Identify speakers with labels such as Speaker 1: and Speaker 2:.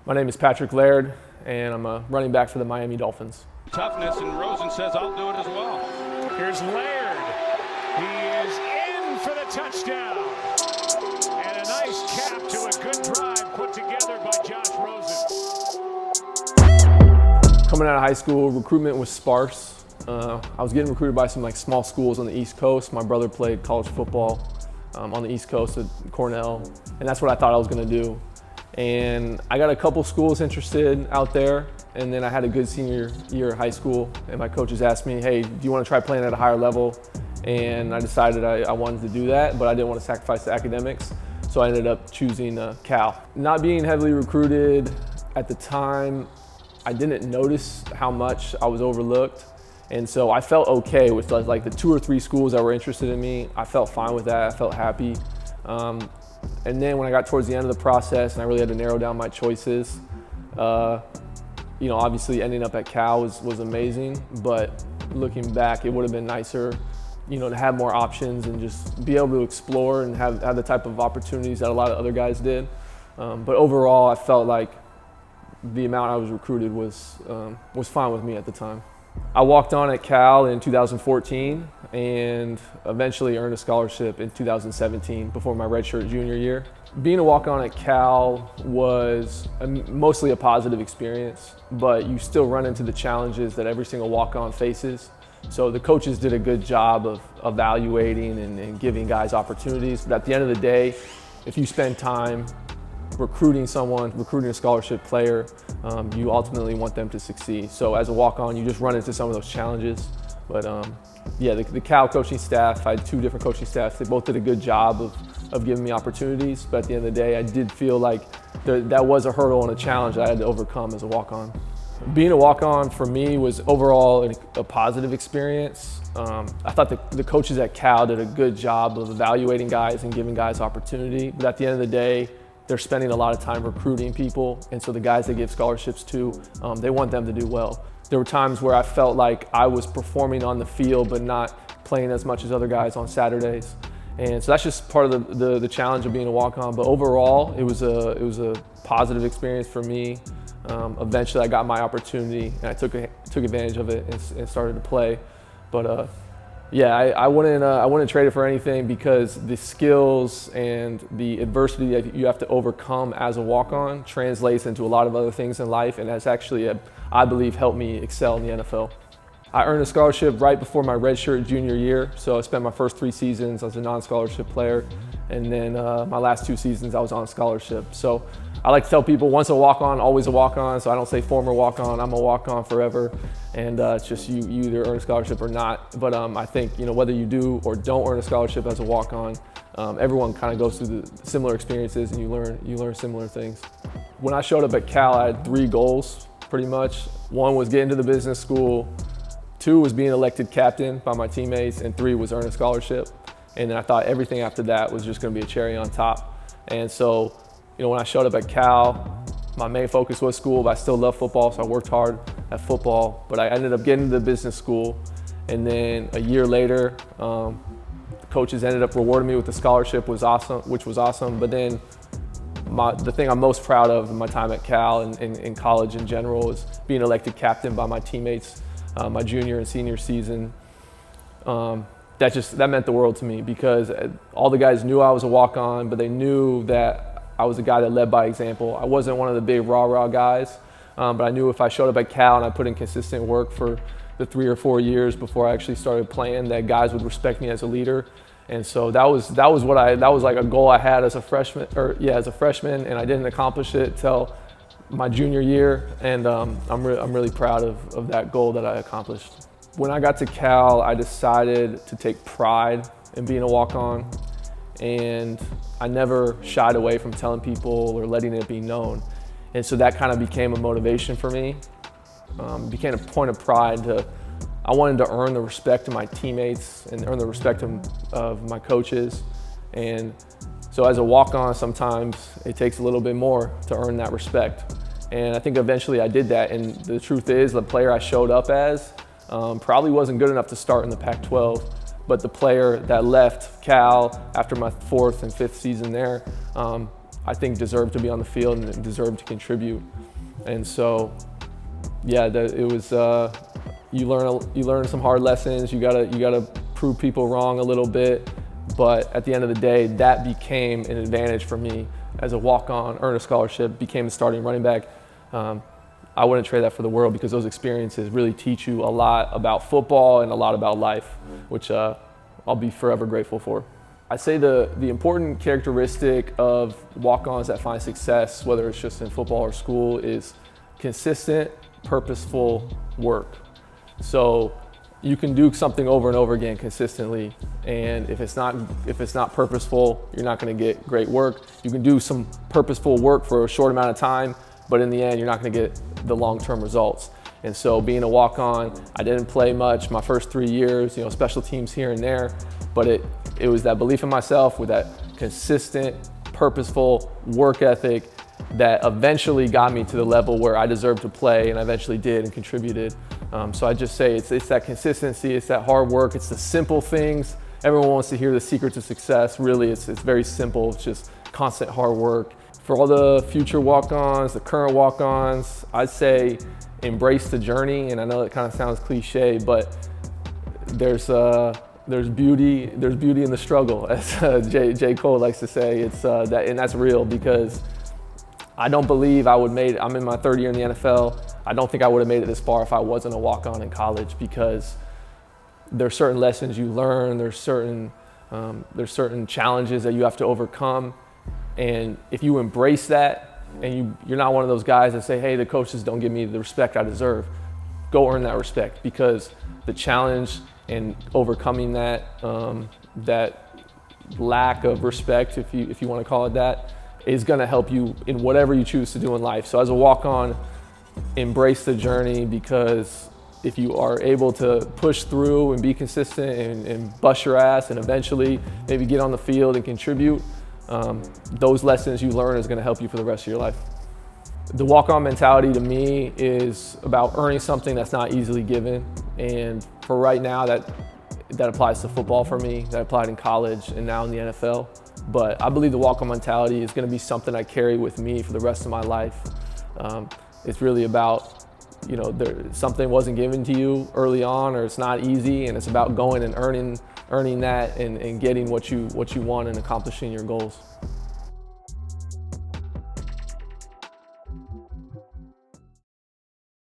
Speaker 1: My name is Patrick Laird, and I'm a running back for the Miami Dolphins.
Speaker 2: Toughness, and Rosen says, I'll do it as well.
Speaker 3: Here's Laird. He is in for the touchdown. And a nice cap to a good drive put together by Josh Rosen.
Speaker 1: Coming out of high school, recruitment was sparse. I was getting recruited by some small schools on the East Coast. My brother played college football on the East Coast at Cornell, and that's what I thought I was going to do. And I got a couple schools interested out there, and then I had a good senior year of high school, and my coaches asked me, hey, do you want to try playing at a higher level? And I decided I wanted to do that, but I didn't want to sacrifice the academics, so I ended up choosing Cal. Not being heavily recruited at the time, I didn't notice how much I was overlooked, and so I felt okay with like the 2 or 3 schools that were interested in me. I felt fine with that, I felt happy. And then when I got towards the end of the process and I really had to narrow down my choices, obviously ending up at Cal was amazing, but looking back, it would have been nicer, to have more options and just be able to explore and have the type of opportunities that a lot of other guys did. But overall, I felt like the amount I was recruited was fine with me at the time. I walked on at Cal in 2014 and eventually earned a scholarship in 2017 before my redshirt junior year. Being a walk-on at Cal was mostly a positive experience, but you still run into the challenges that every single walk-on faces. So the coaches did a good job of evaluating and giving guys opportunities, but at the end of the day, if you spend time recruiting a scholarship player, you ultimately want them to succeed. So as a walk-on, you just run into some of those challenges. But the Cal coaching staff, I had 2 different coaching staffs. They both did a good job of giving me opportunities. But at the end of the day, I did feel like that was a hurdle and a challenge that I had to overcome as a walk-on. Being a walk-on for me was overall a positive experience. I thought the coaches at Cal did a good job of evaluating guys and giving guys opportunity. But at the end of the day, they're spending a lot of time recruiting people, and so the guys they give scholarships to, they want them to do well. There were times where I felt like I was performing on the field but not playing as much as other guys on Saturdays. And so that's just part of the challenge of being a walk-on. But overall, it was a positive experience for me. Eventually I got my opportunity and I took advantage of it and started to play. But I wouldn't trade it for anything, because the skills and the adversity that you have to overcome as a walk-on translates into a lot of other things in life, and has actually, I believe, helped me excel in the NFL. I earned a scholarship right before my redshirt junior year, so I spent my first 3 seasons as a non-scholarship player, and then my last 2 seasons I was on scholarship. So I like to tell people, once a walk-on, always a walk-on. So I don't say former walk-on, I'm a walk-on forever. And it's just you either earn a scholarship or not. But I think whether you do or don't earn a scholarship as a walk-on, everyone kind of goes through the similar experiences, and you learn similar things. When I showed up at Cal, I had 3 goals pretty much. 1 was get into the business school, 2 was being elected captain by my teammates, and 3 was earn a scholarship. And then I thought everything after that was just going to be a cherry on top. And so, when I showed up at Cal, my main focus was school, but I still love football, so I worked hard at football. But I ended up getting into the business school, and then a year later, the coaches ended up rewarding me with the scholarship, which was awesome. But then the thing I'm most proud of in my time at Cal and in college in general is being elected captain by my teammates my junior and senior season. That meant the world to me, because all the guys knew I was a walk-on, but they knew that I was a guy that led by example. I wasn't one of the big rah-rah guys, but I knew if I showed up at Cal and I put in consistent work for the 3 or 4 years before I actually started playing, that guys would respect me as a leader. And so that was like a goal I had as a freshman, and I didn't accomplish it till my junior year, and I'm really proud of that goal that I accomplished. When I got to Cal, I decided to take pride in being a walk-on, and I never shied away from telling people or letting it be known. And so that kind of became a motivation for me. It became a point of pride. I wanted to earn the respect of my teammates and earn the respect of my coaches. And so as a walk-on, sometimes it takes a little bit more to earn that respect. And I think eventually I did that. And the truth is, the player I showed up as probably wasn't good enough to start in the Pac-12. But the player that left Cal after my 4th and 5th season there, I think deserved to be on the field and deserved to contribute. And so, yeah, it was. You learn some hard lessons. You gotta prove people wrong a little bit. But at the end of the day, that became an advantage for me as a walk-on, earn a scholarship, became the starting running back. I wouldn't trade that for the world because those experiences really teach you a lot about football and a lot about life, which I'll be forever grateful for. I say the important characteristic of walk-ons that find success, whether it's just in football or school, is consistent, purposeful work. So you can do something over and over again consistently, and if it's not purposeful, you're not going to get great work. You can do some purposeful work for a short amount of time, but in the end, you're not going to get the long-term results. And so being a walk-on, I didn't play much my first 3 years, special teams here and there, but it was that belief in myself with that consistent, purposeful work ethic that eventually got me to the level where I deserved to play, and I eventually did and contributed. So I just say it's that consistency, it's that hard work, it's the simple things. Everyone wants to hear the secret to success. Really, it's very simple. It's just constant hard work. For all the future walk-ons, the current walk-ons, I'd say embrace the journey. And I know it kind of sounds cliche, but there's beauty in the struggle, as J. Cole likes to say. It's and that's real, because I don't believe I would made it. I'm in my third year in the NFL. I don't think I would have made it this far if I wasn't a walk-on in college, because there's certain lessons you learn, there's certain challenges that you have to overcome. And if you embrace that, and you're not one of those guys that say, hey, the coaches don't give me the respect I deserve, go earn that respect, because the challenge and overcoming that lack of respect, if you want to call it that, is going to help you in whatever you choose to do in life. So as a walk-on, embrace the journey, because if you are able to push through and be consistent and bust your ass and eventually maybe get on the field and contribute, those lessons you learn is going to help you for the rest of your life. The walk-on mentality to me is about earning something that's not easily given. And for right now, that applies to football for me, that applied in college and now in the NFL. But I believe the walk-on mentality is going to be something I carry with me for the rest of my life. It's really about, something wasn't given to you early on, or it's not easy, and it's about going and earning that and getting what you want and accomplishing your goals.